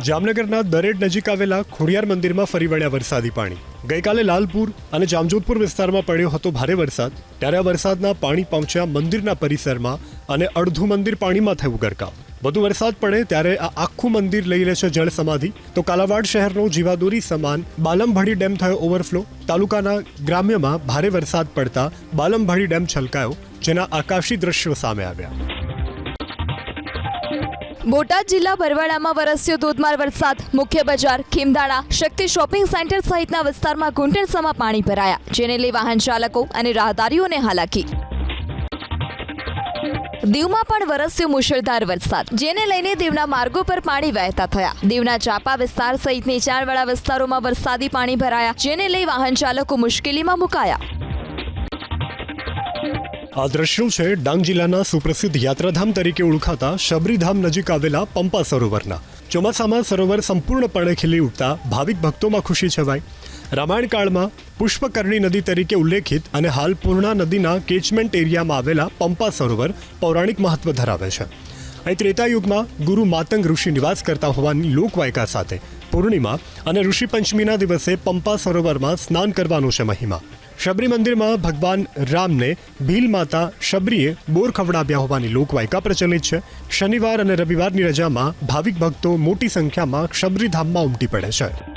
જામનગરના દરેડ નજીક આવેલા ખોડિયાર મંદિરમાં ફરી વળ્યા વરસાદી પાણી। ગઈકાલે લાલપુર અને જામજોધપુર વિસ્તારમાં પડ્યો હતો ભારે વરસાદ, ત્યારે આ વરસાદના પાણી પહોંચ્યા મંદિરના પરિસરમાં અને અડધું મંદિર પાણીમાં થયું ગરકાવ। વધુ વરસાદ પડે ત્યારે આ આખું મંદિર લઈ લેશે જળ સમાધિ। તો કાલાવાડ શહેરનો જીવાદોરી સમાન બાલમભાડી ડેમ થયો ઓવરફ્લો। તાલુકાના ગ્રામ્યમાં ભારે વરસાદ પડતા બાલમભાડી ડેમ છલકાયો, જેના આકાશી દ્રશ્યો સામે આવ્યા। બોટાદ જિલ્લા બરવાડામાં વરસ્યો ધોધમાર વરસાદ। મુખ્ય બજાર, ખીમધાણા, શક્તિ શોપિંગ સેન્ટર સહિતના વિસ્તારમાં ઘૂંટણસમાં પાણી ભરાયા, જેને લઈ વાહન ચાલકો અને રાહદારીઓને હાલાકી। દીવમાં પણ વરસ્યો મુશળધાર વરસાદ, જેને લઈને દીવના માર્ગો પર પાણી વહેતા થયા। દીવના ચાપા વિસ્તાર સહિત નીચાણવાળા વિસ્તારોમાં વરસાદી પાણી ભરાયા, જેને લઈ વાહન ચાલકો મુશ્કેલીમાં મુકાયા। આ દ્રશ્યો છે ડાંગ જિલ્લાના સુપ્રસિદ્ધ યાત્રાધામ તરીકે ઓળખાતા શબરીધામ નજીક આવેલા પંપા સરોવરના। ચોમાસામાં સરોવર સંપૂર્ણપણે ખીલી ઉઠતા ભાવિક ભક્તોમાં ખુશી છવાઈ। રામાયણકાળમાં પુષ્પકર્ણી નદી તરીકે ઉલ્લેખિત અને હાલ પૂર્ણા નદીના કેચમેન્ટ એરિયામાં આવેલા પંપા સરોવર પૌરાણિક મહત્વ ધરાવે છે। અહીં ત્રેતાયુગમાં ગુરુ માતંગ ઋષિ નિવાસ કરતા હોવાની લોકવાયકા સાથે પૂર્ણિમા અને ઋષિ પંચમીના દિવસે પંપા સરોવરમાં સ્નાન કરવાનો છે મહિમા। શબરી મંદિરમાં ભગવાન રામને ભીલ માતા શબરીએ બોર ખવડાવ્યા હોવાની લોકવાયકા પ્રચલિત છે। શનિવાર અને રવિવારની રજામાં ભાવિક ભક્તો મોટી સંખ્યામાં શબરીધામમાં ઉમટી પડે છે।